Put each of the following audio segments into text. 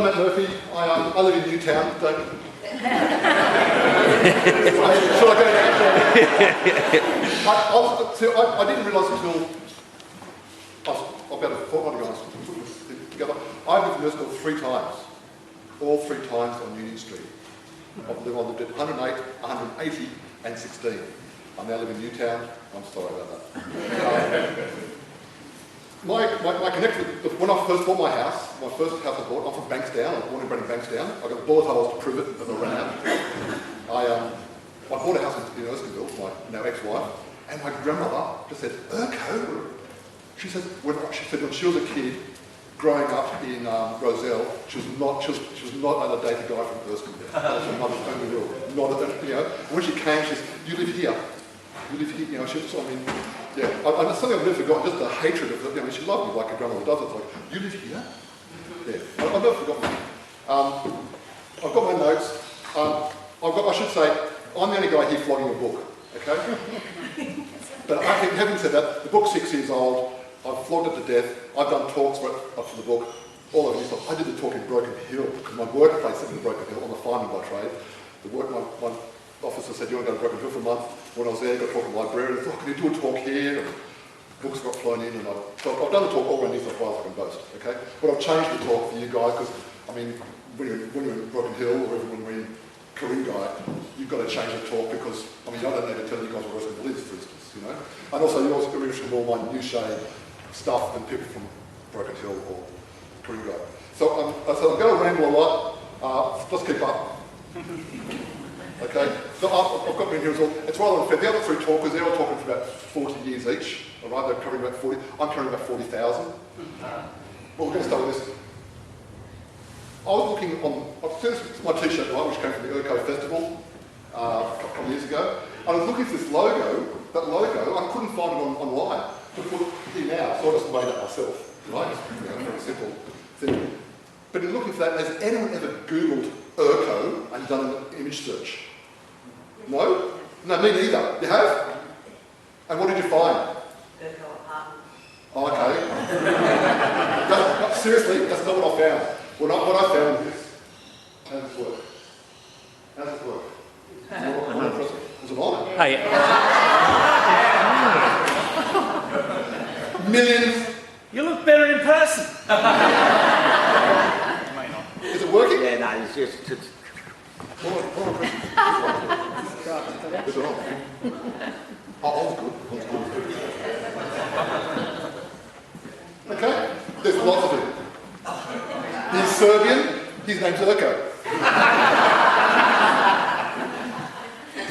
I'm Matt Murphy. I live in Newtown. Should I go now? I didn't realise until I was about a fortnight ago, I was putting this thing together. I've lived in Erskineville 3 times. All 3 times on Union Street. I've lived at 108, 180 and 16. I now live in Newtown. I'm sorry about that. My connection, when I first bought my first house I bought, I'm from Bankstown. I was born in Bankstown. I got the bullet holes to prove it, but I ran out. I bought a house in Erskineville, my now ex-wife, and my grandmother just said, Urco? She said when she was a kid, growing up in Roselle, she was not allowed to date a guy from Erskineville. That was her mother's only rule. When she came, she said, you live here. You live here, she was, yeah. It's something I've never forgotten, just the hatred of it. She loved me like a grandmother does. It's like, you live here? Yeah, I've never forgotten that. I've got my notes. I should say, I'm the only guy here flogging a book, okay? But I think, having said that, the book's 6 years old. I've flogged it to death. I've done talks for the book. All over this stuff. I did the talk in Broken Hill, because my workplace is in Broken Hill. I'm a fireman by trade. My officer said, you want to go to Broken Hill for a month? When I was there, I got to talk to the librarian. I thought, can you do a talk here? And books got flown in, and I've done the talk all around New South Wales, I can boast, okay? But I've changed the talk for you guys, because, when you're in Broken Hill, or even when we're in Ku-ring-gai, you've got to change the talk, because, I don't need to tell you guys what Erskineville is, for instance, And also, you're also interested in all my new shade stuff than people from Broken Hill or Ku-ring-gai. So I'm going to ramble a lot. Let's keep up. Okay, so I've got me in here as well. It's rather unfair. The other 3 talkers, they're all talking for about 40 years each. All right, they're covering about 40. I'm covering about 40,000. Well, we're going to start with this. I was looking on, this is my t-shirt, right, which came from the Woodcock Festival a couple of years ago. And I was looking for this logo, that logo, I couldn't find it online to put here now, so I just made it myself, right? Very simple thing. But in looking for that, has anyone ever Googled Urco and done an image search? No? No, me neither. You have? And what did you find? Urco apartment. Oh, okay. Seriously, that's not what I found. What I found is this. How does this work? How does this work? It's an honour. Hey. Millions. You look better in person. Is it working? Yeah, no, it's just... Is it on? Oh, good. Okay, there's lots of it. He's Serbian, his name's Urco.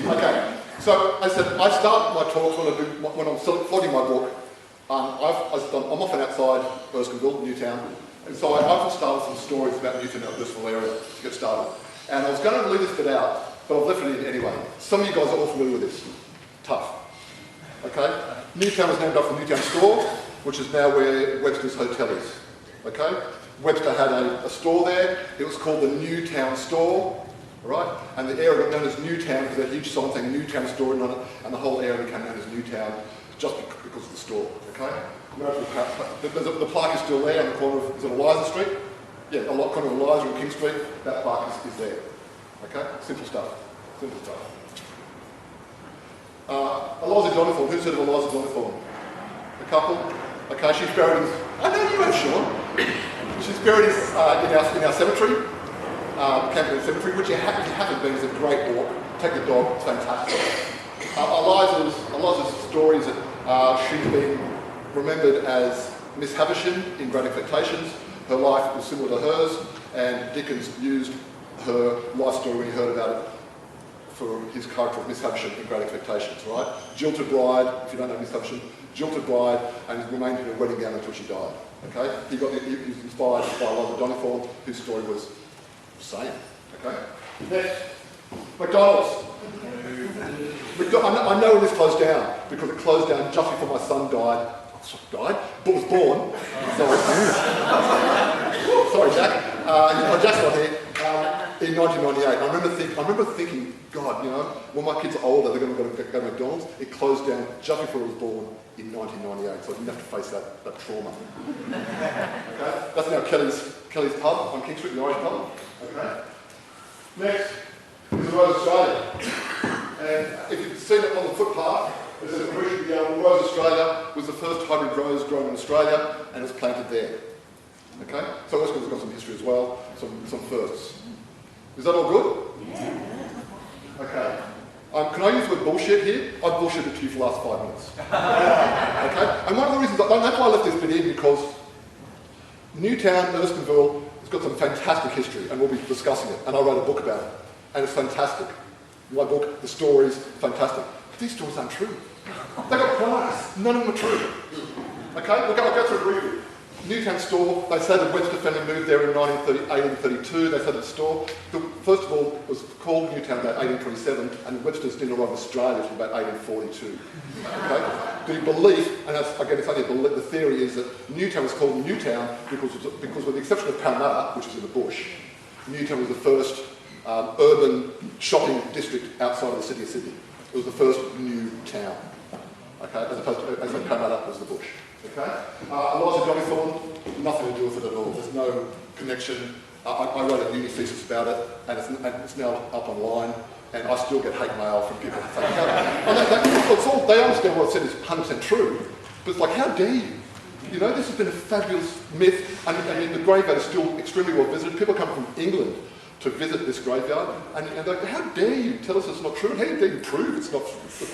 Okay, so I said, I start my talks when I'm flogging my book. I'm often outside Erskineville, Newtown, and so I often start with some stories about Newtown and the Erskineville area to get started. And I was going to leave this bit out, but I've left it in anyway. Some of you guys are all familiar with this. Tough. Okay? Newtown was named after the Newtown store, which is now where Webster's Hotel is. Okay? Webster had a store there. It was called the Newtown store, right? And the area got known as Newtown because there's a huge sign saying Newtown store on it, and the whole area became known as Newtown just because of the store. Okay? The plaque is still there on the corner of, is it Eliza Street? Yeah, a lot corner of Eliza and King Street. That plaque is there. Okay? Simple stuff. Simple stuff. Eliza Donithorn. Who's heard of Eliza Donithorn? A couple? Okay, she's buried in... I know you have, Sean. She's buried in our cemetery, Camden Cemetery, which if you haven't been, is a great walk. Take the dog, it's fantastic. Eliza's story is that she's been remembered as Miss Havisham in Great Expectations. Her life was similar to hers, and Dickens used her life story when he heard about it for his character of Miss Havisham in Great Expectations, right? Jilted bride, if you don't know Miss Havisham, jilted bride, and remained in her wedding gown until she died, okay? He was inspired by Eliza Donithorn, whose story was the same, okay? Next, McDonald's. I know when this closed down, because it closed down just before my son died, but was born. Sorry, Jack. Jack's not here. In 1998, I remember thinking, God, when my kids are older, they're going to go to McDonald's. It closed down just before I was born in 1998, so I didn't have to face that trauma. Okay? That's now Kelly's Kelly's pub on King Street, the Irish pub. Okay. Next is the Rose Australia. And if you've seen it on the footpath, it says the Rose Australia was the first hybrid rose grown in Australia and it's planted there. Okay? So Erskineville's got some history as well, some firsts. Is that all good? Yeah. Okay. Can I use the word bullshit here? I've bullshitted to you for the last 5 minutes. Okay? And one of the reasons, that's why I left this bit in, because Newtown, Erskineville, has got some fantastic history, and we'll be discussing it, and I wrote a book about it, and it's fantastic. My book, the stories, fantastic. But these stories aren't true. They've got class. None of them are true. Okay? I'll go through it briefly. Newtown store, they say the Webster family moved there in 1832, they said the store. First of all, it was called Newtown about 1827, and Webster's didn't arrive in Australia until about 1842. Okay? The belief, and that's, again, it's only the theory is that Newtown was called Newtown because with the exception of Parramatta, which is in the bush, Newtown was the first urban shopping district outside of the city of Sydney. It was the first new town, okay, as opposed to Parramatta was the bush. Okay? Eliza Johnnythorne, nothing to do with it at all. There's no connection. I wrote a uni thesis about it, and it's now up online, and I still get hate mail from people saying, they understand what I said is 100% true, but it's like, how dare you? You know, this has been a fabulous myth, and the graveyard is still extremely well visited. People come from England to visit this graveyard, and they're like, how dare you tell us it's not true, and how dare you prove it's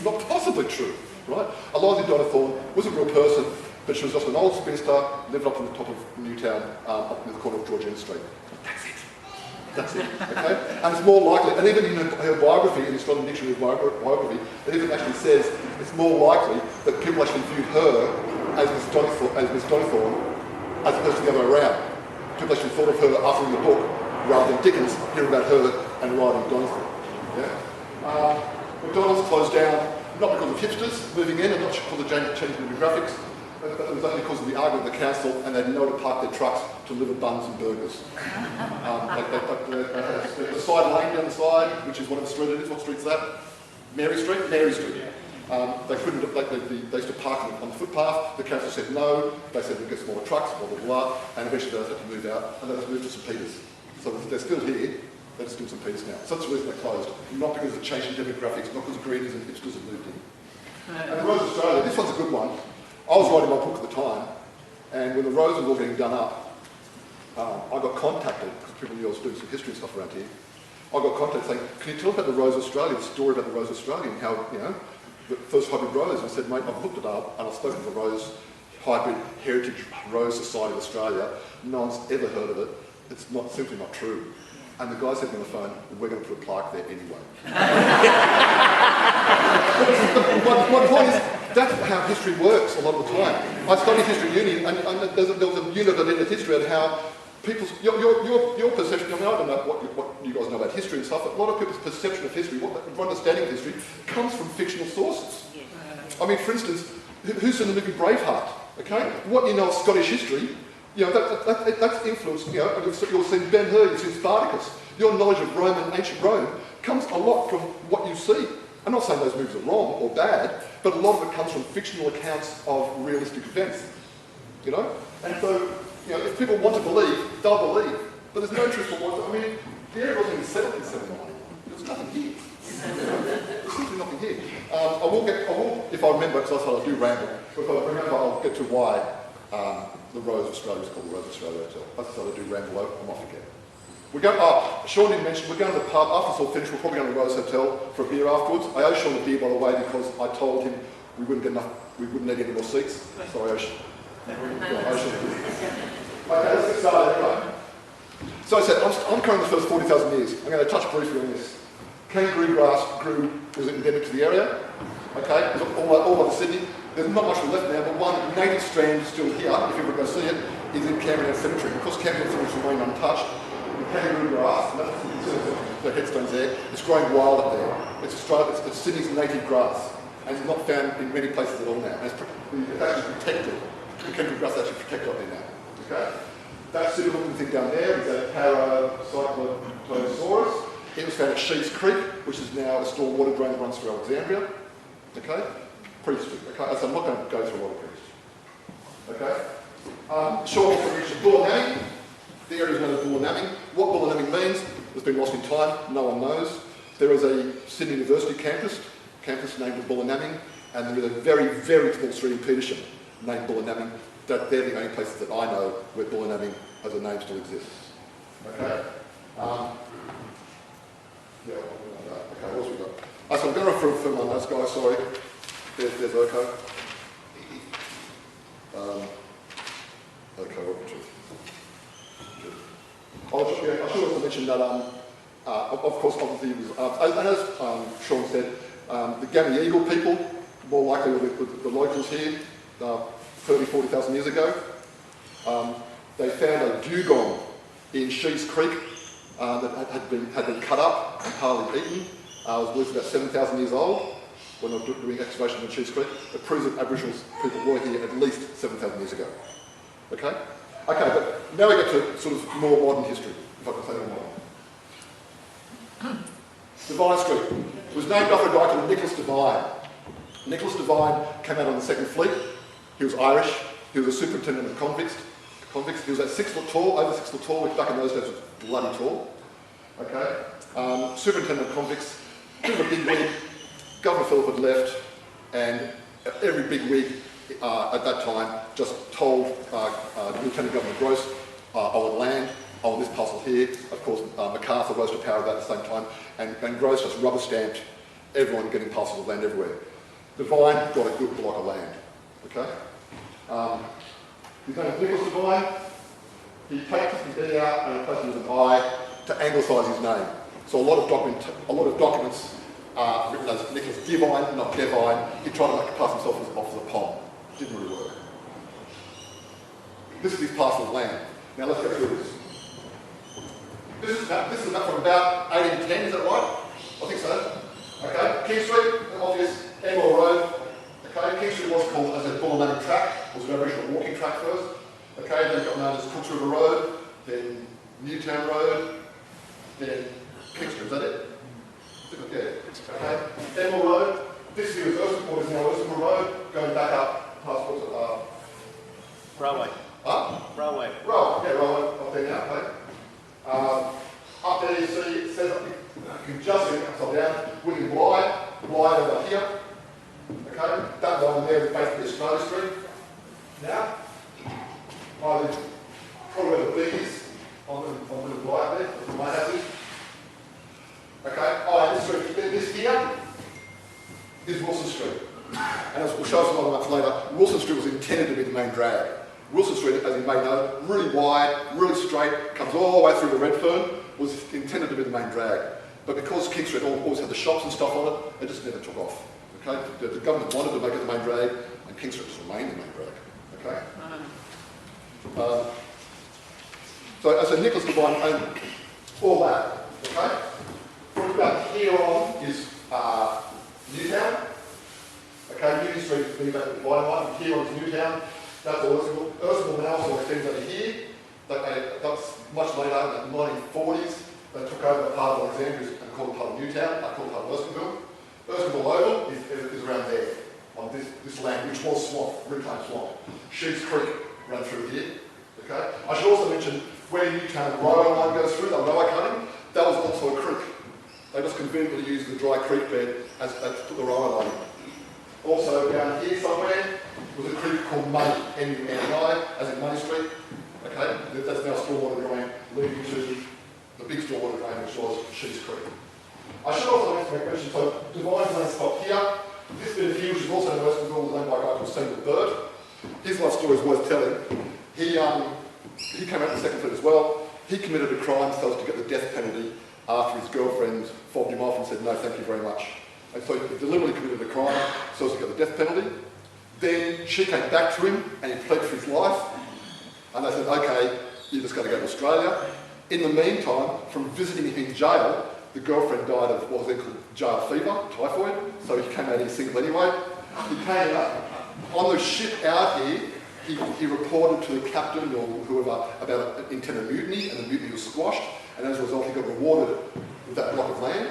not possibly true, right? Eliza Johnnythorne was a real person, but she was just an old spinster, lived up on the top of Newtown, up near the corner of Georgian Street. That's it. That's it, okay? And it's more likely, and even in her biography, in the Australian Dictionary biography, it even actually says it's more likely that people actually viewed her as Miss Johnnythorne, as opposed to the other way around. People actually thought of her authoring the book, rather than Dickens hearing about her and writing Johnnythorne. Yeah? McDonald's closed down, not because of hipsters moving in, and not because of changing demographics, but it was only because of the argument with the council, and they had nowhere to park their trucks to deliver buns and burgers. The side lane down the side, which is whatever street it is. What street's that? Mary Street? Mary Street. They couldn't. They used to park on the footpath. The council said no. They said we'll get smaller trucks, blah blah blah, and eventually they had to move out, and they just moved to St Peters. So they're still here. They're just doing St Peters now. So that's the reason they closed. Not because of changing demographics, not because greenies and hipsters have moved in. And the Rose Australia. This one's a good one. I was writing my book at the time, and when the roses were all getting done up, I got contacted, because people knew I was doing some history and stuff around here. I got contacted saying, can you tell us about the Rose Australia, the story about the Rose Australia, and how, you know, the first hybrid rose? I said, mate, I've looked it up, and I've spoken to the Rose Hybrid Heritage Rose Society of Australia. No one's ever heard of it. It's simply not true. And the guy said to me on the phone, we're going to put a plaque there anyway. my point is, that's how history works a lot of the time. I studied history at uni, and there was a unit that did history and how people's, your perception, I mean, I don't know what you guys know about history and stuff, but a lot of people's perception of history, what understanding of history, comes from fictional sources. I mean, for instance, who's in the movie Braveheart? Okay? What you know of Scottish history, you know, that's influenced, you know, you've seen Ben-Hur, you've seen Spartacus. Your knowledge of Rome and ancient Rome comes a lot from what you see. I'm not saying those movies are wrong or bad, but a lot of it comes from fictional accounts of realistic events, you know? And so, you know, if people want to believe, they'll believe. But there's no truth for what, I mean, the area wasn't even settled in 790. There's nothing here. There's simply nothing here. I will, if I remember, because I thought I do ramble, but if I remember, I'll get to why the Rose Australia is called the Rose Australia Hotel. I thought I do ramble over, I might forget. We're going, Sean didn't mention, we're going to the pub. After it's all finished, we're probably going to the Rose Hotel for a beer afterwards. I owe Sean a beer, by the way, because I told him we wouldn't need any more seats. So I owe Sean a beer. Okay, let's get started anyway. So I said, I'm covering the first 40,000 years. I'm going to touch briefly on this. Kangaroo grass was endemic to the area. Okay, it was all over Sydney. There's not much left now, but one native strand still here, if you ever go see it, is in Camberwell Cemetery. Because Camberwell Cemetery remain untouched, the kangaroo grass, and that's the headstones there, it's growing wild up there. It's Sydney's native grass, and it's not found in many places at all now. And it's actually protected. The kangaroo grass is actually protected up there now. Okay? That silly looking thing down there is a Paracyclotosaurus. It was found at Sheaves Creek, which is now a storm water drain that runs through Alexandria. Okay? Prehistory. Okay? So I'm not going to go through a lot of prehistory. Okay? Short also mentioned Bull Nanny. The area is known as Bullinaming. What Bullinaming means has been lost in time, no one knows. There is a Sydney University campus named Bullinaming, and there is a very, very small street in Petersham named Bullinaming. They're the only places that I know where Bullinaming as a name still exists. Okay. Okay, what else we got? So I'm going to refer to my notes, guys, sorry. There's Urco. Okay, what I should also mention that, of course, obviously, and as Sean said, the Gammy Eagle people, more likely the locals here, 40,000 years ago, they found a dugong in Shees Creek that had been cut up and partly eaten. It was believed about 7,000 years old when they were doing excavation in Shees Creek. It proves that Aboriginal people were here at least 7,000 years ago. Okay? Okay, but now we get to sort of more modern history, if I can say more modern. Devine Street was named after a guy called Nicholas Devine. Nicholas Devine came out on the Second Fleet. He was Irish. He was a superintendent of convicts. He was at 6 foot tall, over 6 foot tall, which back in those days was bloody tall. Okay? Superintendent of convicts, bit of a big wig. Governor Phillip had left, and every big wig at that time just told Lieutenant Governor Gross, I want land, I want this parcel here. Of course, MacArthur rose to power at the same time, and Gross just rubber stamped everyone getting parcels of land everywhere. Devine got a good block of land. Okay? His name is Nicholas Devine. He takes his E out and replaces it with an I to anglicise his name. So a lot of documents are written as Nicholas Devine, not Devine. He tried to pass himself off as a Pom. Didn't really work. This is his parcel of land. Now let's go through this. This is about from about 1810, is that right? I think so. Okay, King Street, obvious, Emerald Road. Okay, King Street was called as a Bullinaming track. It was an original walking track first. Okay, then it got known as Cooks River Road, then Newtown Road, then King Street. Is that it? Yeah. Okay, Emerald Road. This here is Erskineville, is now Erskineville Road, going back up past what's Railway. Huh? Railway. Railway, yeah, railway up there now, okay. Up there you see, it says, you can just see it upside down, William Bligh over here. Okay, that line there is basically Australia Street. Now, I live probably where the bees on William Bligh up there, that's my house is. Okay, this here is Wilson Street. And as we'll show us a lot much later, Wilson Street was intended to be the main drag. Wilson Street, as you may know, really wide, really straight, comes all the way through the Redfern, was intended to be the main drag. But because King Street always had the shops and stuff on it, it just never took off. Okay? The government wanted to make it the main drag, and King Street just remained the main drag. Okay? So as a Nicholas Devine owned all that. Okay? From about here on is Newtown. Okay, Union Street is back to the dividing line. From here on is Newtown. That's all Erskineville. Erskineville now also extends over here. That's much later, in the 1940s. They took over part of Alexandria and called it part of Newtown. They called it part of Erskineville. Erskineville Oval is around there, on this land, which was swamp, reclaimed swamp. Sheets Creek ran through here. Okay. I should also mention where Newtown railway line goes through, the railway cutting, that was also a creek. They just conveniently used the dry creek bed as to put the railway line in. Also down here somewhere was a creek called Money, M-U-N-I, as in Money Street. Okay, that's now stormwater drain leading to the big stormwater drain, which was Sheets Creek. I should also mention, so Devine's land stop here. This bit of here, which is also in Erskineville, was owned by a guy called Samuel Bird. His life story is worth telling. He came out in the Second Fleet as well. He committed a crime so as to get the death penalty after his girlfriend fobbed him off and said, no, thank you very much. And so he deliberately committed a crime so as to get the death penalty. Then she came back to him and he pled for his life. And they said, okay, you're just going to go to Australia. In the meantime, from visiting him in jail, the girlfriend died of what was then called jail fever, typhoid, so he came out here single anyway. He came on the ship out here, he reported to the captain or whoever about an intended mutiny, and the mutiny was squashed, and as a result he got rewarded with that block of land.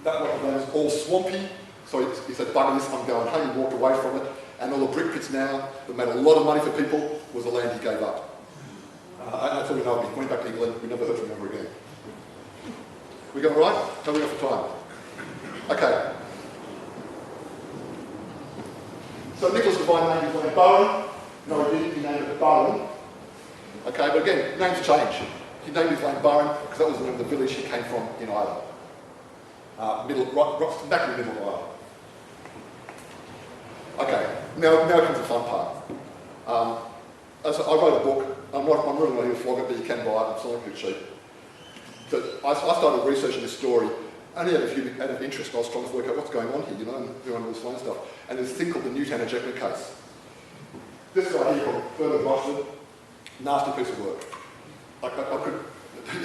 That block of land is all swampy, so he said, bugger this, I'm going home. He walked away from it, and all the brick pits now that made a lot of money for people was the land he gave up. And that's all we know. He went back to England. We never heard from him ever again. We going all right? How are we got for time? Okay. So Nicholas Devine named his name Bowen. No, he didn't. He named it Bowen. Okay, but again, names change. He named his name Bowen because that was the name of the village he came from in Ireland. Back in the middle of Ireland. Okay, now comes the fun part. So I wrote a book. I'm really not here to flog it, but you can buy it. It's not pretty cheap. But I started researching this story only out of interest. I was trying to work out what's going on here, and doing all this fine stuff. And there's a thing called the Newtown ejectment case. This guy here called Bernard Rochford, nasty piece of work.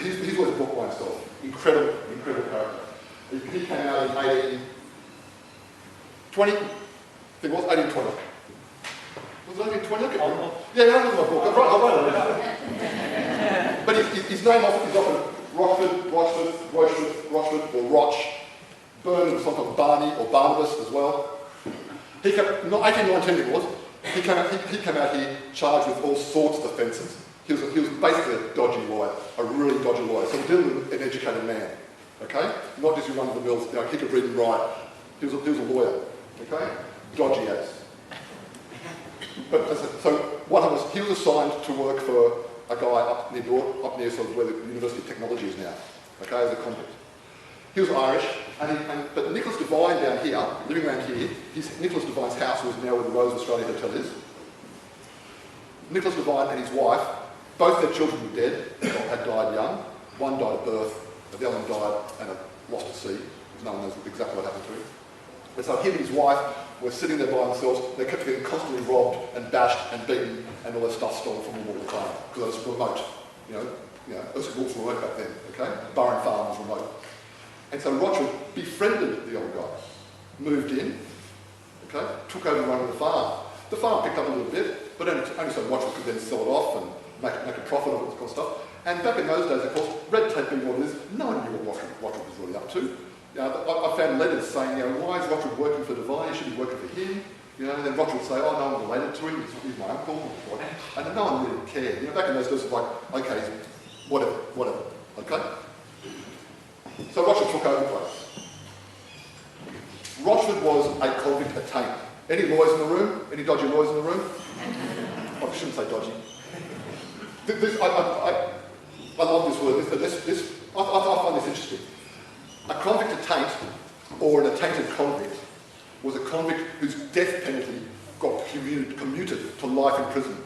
He's worth a book by himself. Incredible character. He came out in 1820. I think it was 1820. Was it 1820? Yeah, I don't know my book. I wrote it. But his name is often Rochford, or Roch. Bernard was sometimes Barney or Barnabas as well. He came, 1819 it was. He came out here charged with all sorts of offences. He was basically a dodgy lawyer, a really dodgy lawyer. So we're dealing with an educated man, okay? Not just your run-of-the-mills, he could read and write. He was a lawyer, okay? Dodgy as. But so what happened was he was assigned to work for a guy up near sort of where the University of Technology is now, okay, as a convict. He was Irish, but Nicholas Devine down here, living around here, Nicholas Devine's house was now where the Rose Australia Hotel is. Nicholas Devine and his wife, both their children were dead, had died young. One died at birth, the other one died and lost at sea. No one knows exactly what happened to him. And so him and his wife were sitting there by themselves. They kept getting constantly robbed and bashed and beaten and all their stuff stolen from them all the time because it was remote. Erskineville was remote back then, okay? Burren Farm was remote. And so Rochford befriended the old guy, moved in, okay, took over running the farm. The farm picked up a little bit, but only so Rochford could then sell it off and make a profit of it and kind of stuff. And back in those days, of course, red tape being what it is, no one knew what Rochford was really up to. I found letters saying, why is Rochford working for Devine? You should be working for him. And then Rochford would say, oh, no, I'm related to him. He's my uncle. And no one really cared. Back in those days, it was like, okay, whatever, okay? So Rochford took over the place. Rochford was a convict attained. Any lawyers in the room? Any dodgy lawyers in the room? I shouldn't say dodgy. I love this word. I find this interesting. A convict attaint, or an attainted convict, was a convict whose death penalty got commuted to life in prison.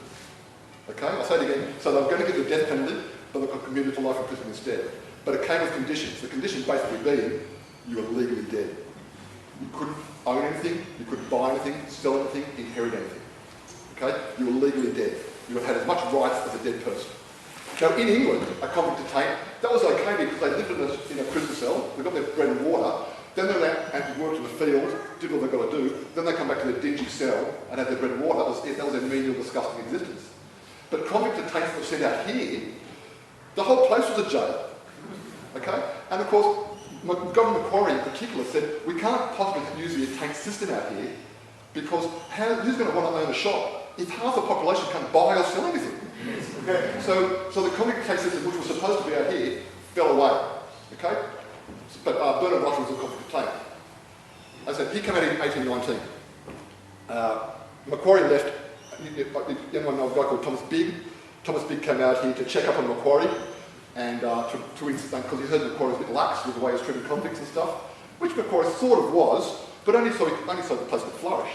Okay, I'll say it again. So they were going to get the death penalty, but they got commuted to life in prison instead. But it came with conditions. The condition basically being, you were legally dead. You couldn't own anything, you couldn't buy anything, sell anything, inherit anything. Okay, you were legally dead. You had as much rights as a dead person. Now in England, a convict attained, that was okay because they lived in a prison cell, they got their bread and water, then they went out and worked in the field, did what they've got to do, then they come back to their dingy cell and had their bread and water. That was their menial, disgusting existence. But convict attaints that were sent out here, the whole place was a jail. Okay? And of course, Governor Macquarie in particular said, we can't possibly use the attaint system out here because who's going to want to own a shop if half the population can't buy or sell anything? Okay? So the convict attaint system, which was supposed to be out here, fell away. Okay? But Bernard Rochford was a convict attaint. As I said, he came out in 1819. Macquarie left. Anyone know a guy called Thomas Bigg? Thomas Bigg came out here to check up on Macquarie and because he heard Macquarie was a bit lax with the way he was treating convicts and stuff, which Macquarie sort of was, but only so the place could flourish.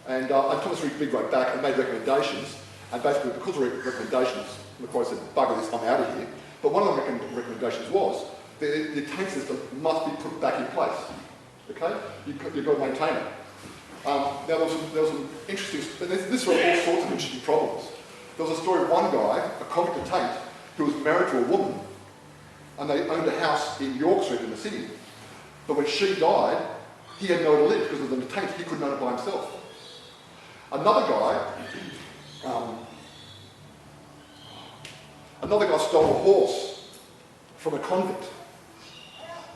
And Thomas Bigg wrote back and made recommendations, and basically because of recommendations, Macquarie said, bugger this, I'm out of here. But one of the recommendations was, the attaint system must be put back in place. Okay? You've got to maintain it. Now there was some interesting, this were all sorts of interesting problems. There was a story of one guy, a convict attaint, who was married to a woman, and they owned a house in York Street in the city. But when she died, he had nowhere to live because of the attaint. He couldn't own it by himself. Another guy stole a horse from a convict.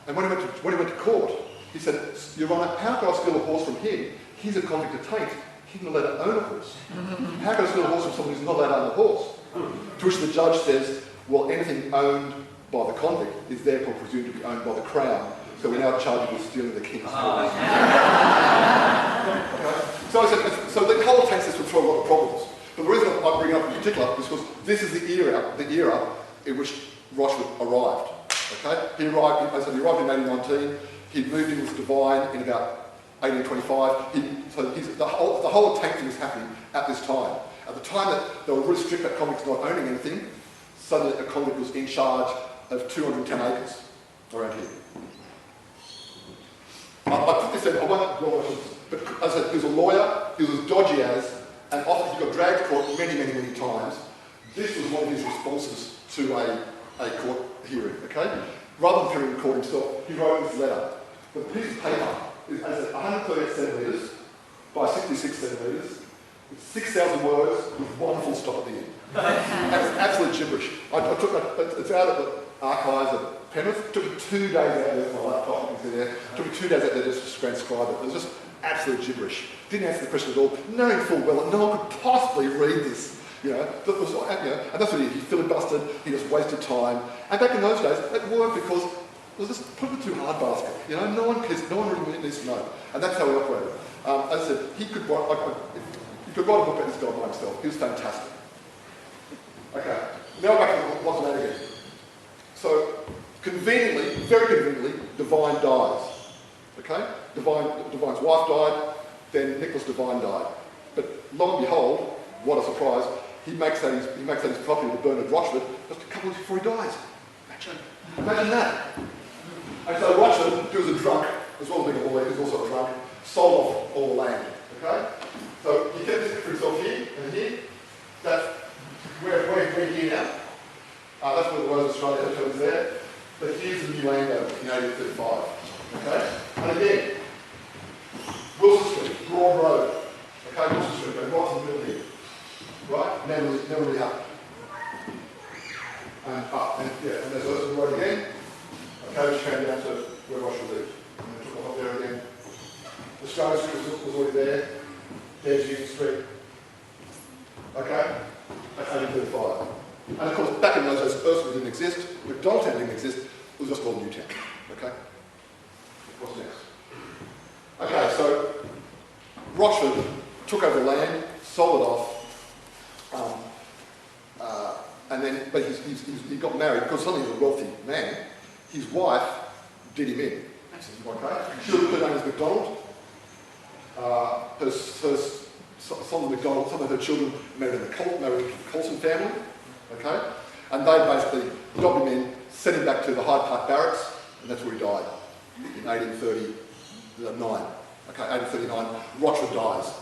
And when he went to court, he said, Your Honour, how could I steal a horse from him? He's a convict attaint. He's not allowed to own a horse. How can I steal a horse from someone who's not allowed to own a horse? To which the judge says, well, anything owned by the convict is therefore presumed to be owned by the Crown, so we're now charged with stealing the King's coins. Okay? So the whole tax system would throw a lot of problems. But the reason I bring it up in particular is because this is the era in which Rochford arrived. Okay? He arrived in 1819. He moved in with Devine in about 1825. The whole tank thing is happening at this time. At the time that they were really strict about convicts not owning anything, suddenly a convict was in charge of 210 acres around here. I put this in, I won't dwell on this, but as I said, he was a lawyer, he was as dodgy as, and often he got dragged to court many times. This was one of his responses to a court hearing, okay? Rather than appearing in court himself, he wrote this letter. The piece of paper is, as I said, 138 centimetres by 66 centimetres, with 6,000 words with one full stop at the end. That's absolute gibberish. It's out at the archives at Penrith. It took me 2 days out there with my laptop, you can see there. It took me 2 days out there just to transcribe it. It was just absolute gibberish. Didn't answer the question at all, knowing full well that no one could possibly read this. And that's what he filibustered, he just wasted time. And back in those days, it worked because it was just put in a too hard basket. No one cares, no one really needs to know. And that's how he operated. As I said, he could write a book about this guy by himself. He was fantastic. Okay, now back to what's the matter again. So, conveniently, very conveniently, Devine dies. Okay? Devine's wife died, then Nicholas Devine died. But lo and behold, what a surprise, he makes that his property to Bernard Rochford just a couple of weeks before he dies. Imagine that. And so Rochford, who was a drunk, as well as being a lawyer, he was also a drunk, sold off all the land. Okay? So he kept this for himself here and here. That's we're here now. That's where the Rose Australia Hotel is there. But here's the new land over in 1835. Okay? And again, Wilson Street, Broad Road. Okay, Wilson Street, right in the middle here. Right? Never really up. And up. And there's Wilson Road again. Okay, which came down to where Rochford lived. And then took off up there again. Australia Street was already there. There's Union Street. Okay? That's 1835. And of course, back in those days, Erskineville didn't exist, McDonaldtown didn't exist, it was just called Newtown. Okay? What's next? Okay, so Rochford took over the land, sold it off, but he got married because suddenly he was a wealthy man. His wife did him in. Okay? She was her name was McDonald. Some of her children married in the Colson family. Okay? And they basically dobbed him in, sent him back to the Hyde Park Barracks, and that's where he died in 1839. Okay, 1839, Rochford dies.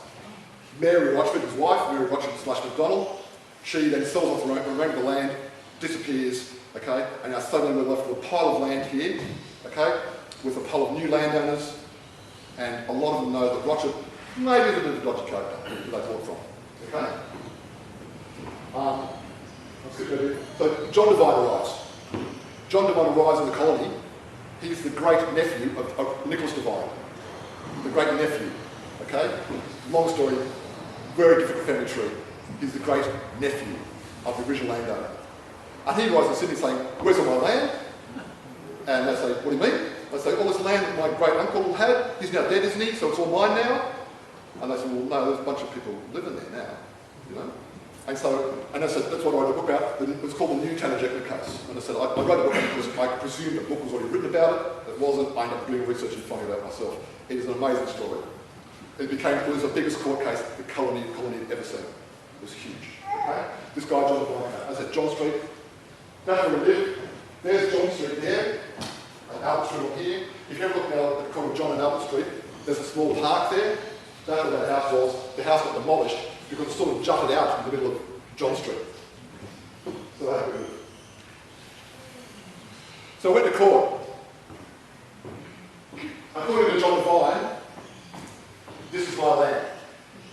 Mary Rochford, his wife, Mary Rochford / McDonald, she then sells off the remainder of the land, disappears, okay, and now suddenly we're left with a pile of land here, okay, with a pile of new landowners, and a lot of them know that Rochford maybe is a bit of a dodgy character where they bought from, okay? So John Devine arrives. John Devine arrives in the colony. He's the great nephew of Nicholas Devine. The great nephew. Okay? Long story, very different family tree. He's the great nephew of the original landowner. And he arrives in Sydney saying, "Where's all my land?" And they say, "What do you mean?" They say, "All this land that my great uncle had, he's now dead, isn't he? So it's all mine now?" And they say, "Well, no, there's a bunch of people living there now, you know." And I said, that's what I wrote a book about. It was called the Newtown Ejectment Case. And I said, I wrote a book because I presumed a book was already written about it. It wasn't. I ended up doing research and finding it out myself. It is an amazing story. It was the biggest court case the colony had ever seen. It was huge. Okay? This guy, John Devine, I said, John Street, that's where we live. There's John Street there, and Albert Street up here. If you ever look now at the corner of John and Albert Street, there's a small park there. That's where that house was. The house got demolished because it sort of jutted out in the middle of John Street. So that's good. So I went to court. According to John Devine, this is my land.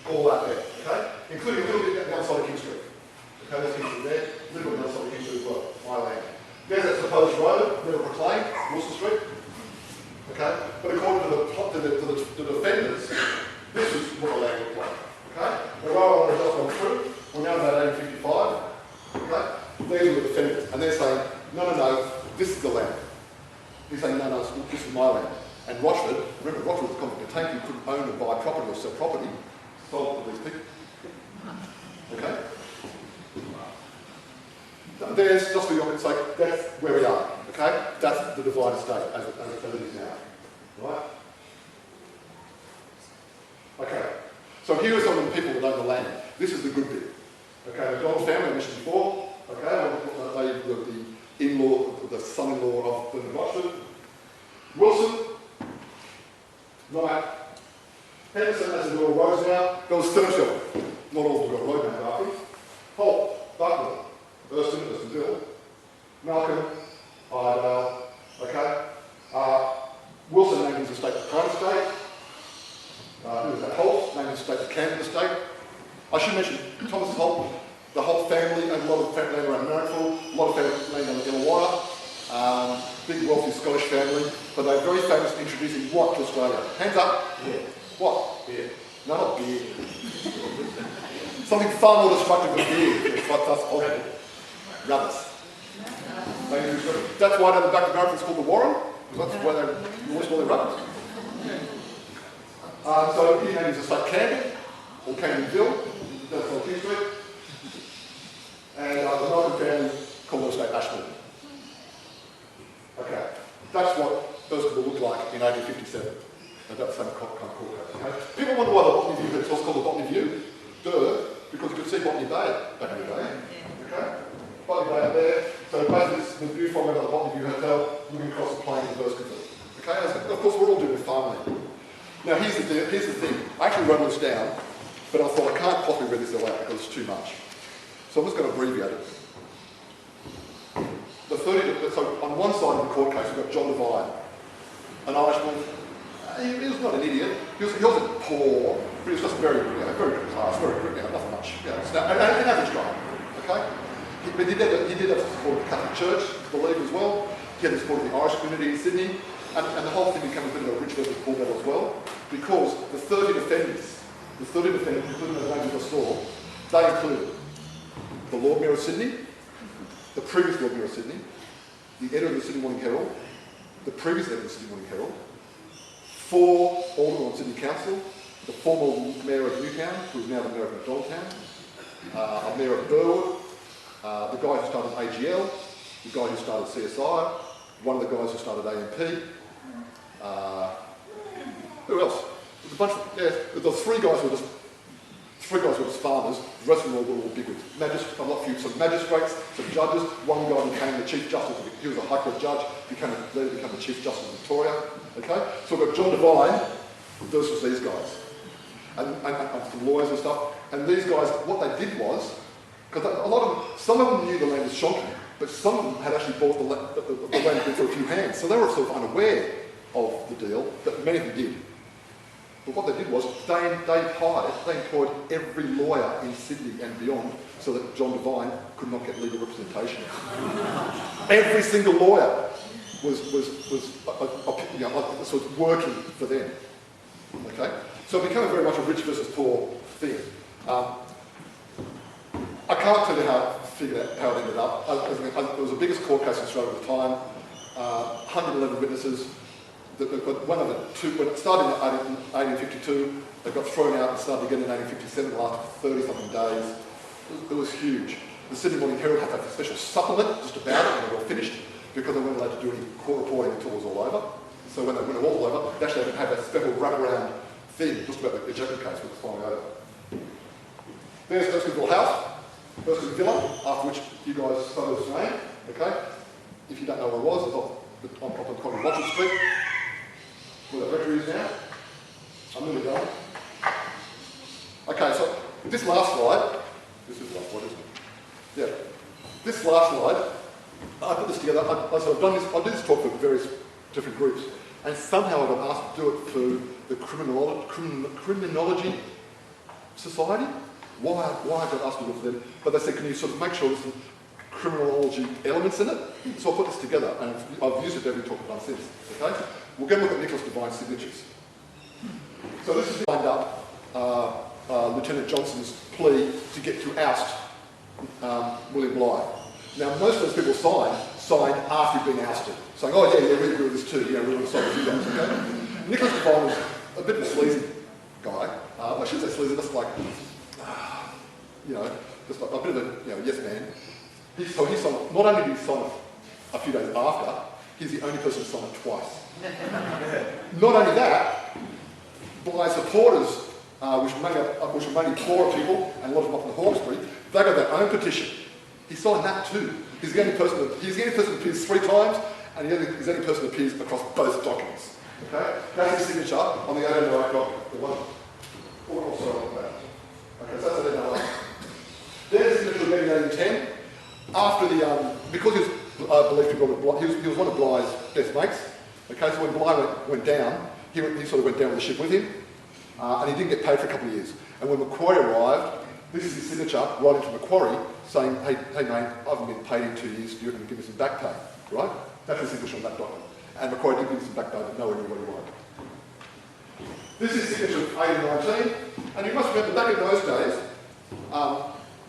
All that there, okay? Including a little bit down the outside of King Street. Okay, there's King Street there, a little bit down the outside of King Street as well. My land. There's that supposed road, never proclaimed, Wilson Street. Okay? But according to the defendants, this is what the land looked like. Okay? The road I want to just gone through, we're now about 1855. Okay? These are the defendants, and they're saying, no, this is the land. He's saying, no, this is my land. And Rochford, remember, Rochford was a convict of tank, you couldn't own or buy property or sell property. Sold to these people. Okay? There's, just for your sake, that's where we are. Okay? That's the divided state as it is now. Right? Okay. So here are some of the people that own the land. This is the good bit. Okay, the Donald family I mentioned before. Okay, they were the in-law, the son-in-law of Bernard Rochford. Wilson. Right. Henderson has a little road now. There was 30 of them. Not all of them got a road named after them. Holt, Buckland, Erskineville, Malcolm, Iredale. Okay. Wilson named his estate the Crown Estate. Who was that? Holt named his estate the Camden Estate. I should mention Thomas Holt, the Holt family, and a lot of family land around Marrickville, a lot of family land on the Illawarra, big wealthy Scottish family, but they're very famous in introducing what to Australia? Hands up. Beer. What? Beer. No, not beer. Something far more destructive than beer. It's what that's called. Rubbers. That's why down the back of Marrickville it's called the Warren, because that's where they always call their rubbers. So he named his estate Camden, or Camdenville, that's on King Street. And the Malcolm family called their estate Ashmore. Okay, that's what Erskineville looked like in 1857. And that's the same kind of court case. Okay? People wonder why the Botany View, it's also called the Botany View. Because you could see Botany Bay back in the day. Okay? Botany Bay up there. So basically it's the view from the Botany View Hotel looking across the plains of Erskineville. Okay? Of course we're all doing with farmland. Now here's the thing. I actually wrote this down, but I thought I can't possibly read this all out because it's too much. So I'm just going to abbreviate it. So on one side of the court case we've got John Devine, an Irishman. He was not an idiot. He wasn't poor, but he was just very good class, very good, nothing much. An average guy. Okay? But he did have support of the Catholic Church, I believe, as well. He had the support of the Irish community in Sydney. And the whole thing became a bit of a rich versus poor battle as well, because the 30 defendants, including the names we just saw, they included the Lord Mayor of Sydney, the previous Lord Mayor of Sydney, the editor of the Sydney Morning Herald, the previous editor of the Sydney Morning Herald, 4 aldermen on Sydney Council, the former Mayor of Newtown, who is now the Mayor of McDonaldtown, a Mayor of Burwood, the guy who started AGL, the guy who started CSI, one of the guys who started AMP. Who else? There's a bunch of, there was 3 guys who were just farmers, the rest of them were all bigwigs. Some magistrates, some judges, one guy became the Chief Justice, he was a High Court judge, became the Chief Justice of Victoria. Okay? So we've got John Devine versus these guys. And some lawyers and stuff. And these guys, what they did was, because some of them knew the land was shonky, but some of them had actually bought the land for a few hands. So they were sort of unaware of the deal, but many of them did. But what they did was, they employed every lawyer in Sydney and beyond so that John Devine could not get legal representation. Every single lawyer was sort of working for them. Okay? So it became very much a rich versus poor thing. I can't tell you how it ended up. It was the biggest court case in Australia at the time. 111 witnesses. One of the two, when it started in 1852, they got thrown out and started again in 1857, it lasted 30-something days. It was huge. The Sydney Morning Herald had to have a special supplement just about it when they were finished, because they weren't allowed to do any court reporting until it was all over. So when it was all over, they actually had to have a special wraparound thing just about the ejectment case when it was finally over. There's Erskineville House, Erskineville Villa, after which you guys spelled this name. Okay? If you don't know where it was, it's on top of Rochford Street, where the rectory is now. I'm nearly done. Okay, so this last slide, this is the last slide, isn't it? Yeah. This last slide, I put this together, I do this talk for various different groups, and somehow I got asked to do it for the Criminology Society. Why I got asked to do it for them, but they said, can you sort of make sure there's some criminology elements in it? So I put this together, and I've used it every talk I've done since. Okay? We're going to look at Nicholas Devine's signatures. So this is lined up Lieutenant Johnson's plea to get to oust William Bligh. Now, most of those people signed after he'd been ousted, saying, oh yeah, we agree with this too, we want to sign with you guys, okay? Nicholas Devine was a bit of a sleazy guy. I shouldn't say sleazy, just like, just like a bit of a yes man. So he signed, not only did he sign a few days after, he's the only person to sign it twice. Not only that, Bligh's supporters, which were mainly poorer people, and a lot of them up in the Hawkesbury, they got their own petition. He signed that too. He's the only person that appears 3 times, and he's the only person that appears across both documents. Okay? That's his signature on the 809 document. The one. Okay, so that's 809. There's his signature of 1810. After the, because he was believed to be Robert Bligh, he was one of Bligh's best mates. Okay, so when Bligh went down, he sort of went down with the ship with him, and he didn't get paid for a couple of years. And when Macquarie arrived, this is his signature right into Macquarie, saying, hey mate, I haven't been paid in 2 years, you can give me some back pay, right? That's his signature on that document. And Macquarie did give him some back pay, but no one knew what he wanted. This is his signature of 1819, and you must remember, back in those days,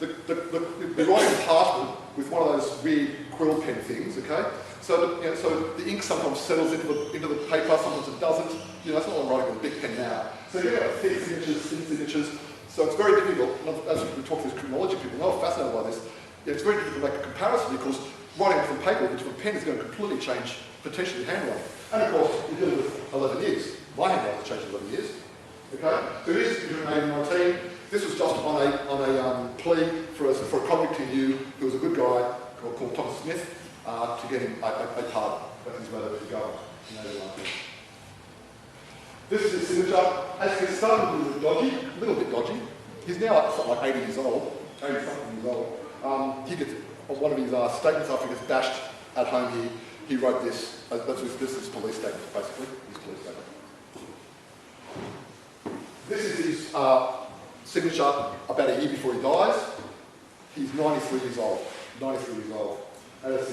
the writing parchment with one of those weird quill pen things, okay? So the ink sometimes settles into the paper, sometimes it doesn't. It's not like writing with a big pen now. So you get thick signatures, thin signatures. So it's very difficult, as we talk to these criminology people, they're fascinated by this. It's very difficult to make a comparison because writing from paper with a different pen is going to completely change potentially handwriting. And of course, you're dealing with 11 years. My handwriting has changed in 11 years. Okay? So it is in 1819. This was just on a plea for a convict he knew who was a good guy called Thomas Smith to get him a pardon. That's his way to go in 1819. This is his signature. As you can see, started a little bit dodgy. He's now something like 80 years old, 80-something years old. He gets, on one of his statements after he gets bashed at home, he wrote this. This is his police statement, basically. His police statement. This is his signature about a year before he dies. He's 93 years old. 93 years old. And it's a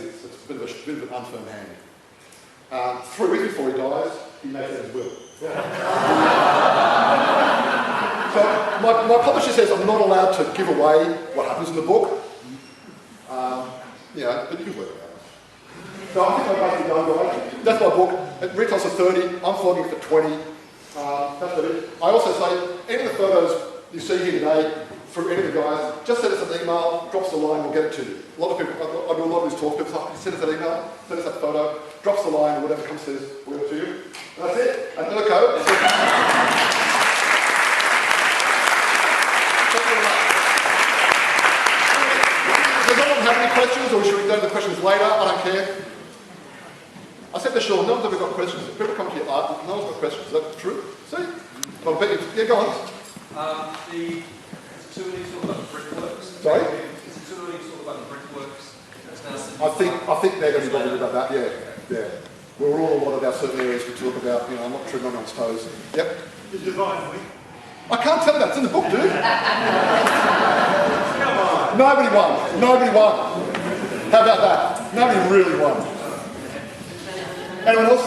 bit of an unfirm hand. 3 weeks before he dies, he makes out his will. So my publisher says I'm not allowed to give away what happens in the book. But you can work it out. So I think I'm basically done, guys. That's my book. It retails for 30. I'm flogging it for 20. That's it. I also say any of the photos you see here today from any of the guys, just send us an email, drop us a line, we'll get it to you. A lot of people, I do a lot of these talk, people say, send us an email, send us that photo, drop us a line, or whatever comes says, we'll get it to you. And that's it. And Urko. Does anyone have any questions, or should we go to the questions later? I don't care. I said to Sean, no one's ever got questions. If people come to your art, no one's got questions. Is that true? See? Well, I bet you. Yeah, go on. Is it too early to talk about the brickworks? Sorry? Is it too early to talk about the brickworks? I think they're going to be bothered about that, yeah. We're all a lot about certain areas to talk about, I'm not treading on anyone's toes. Yep. The Divine Week. I can't tell that, it's in the book, dude. Come on. Nobody won. How about that? Nobody really won. Anyone else?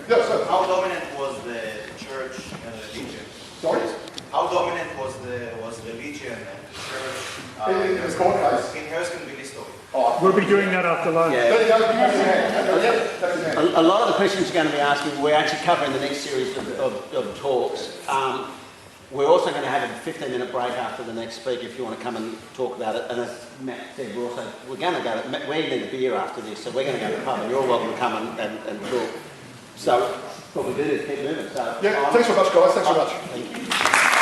Yeah, sir. How dominant was the church and religion? Sorry? How dominant was religion and church In this court case? in Erskineville history? Oh, We'll be doing that after lunch. there you go, that's your hand. A lot of the questions you're going to be asking, we're actually covering the next series of talks. We're also going to have a 15-minute break after the next speaker if you want to come and talk about it. And as Matt said, we need a beer after this, so we're going to go to the pub, and you're welcome to come and talk. So what we do is keep moving. So Yeah, thanks very much, guys. Thanks very much. Thank you.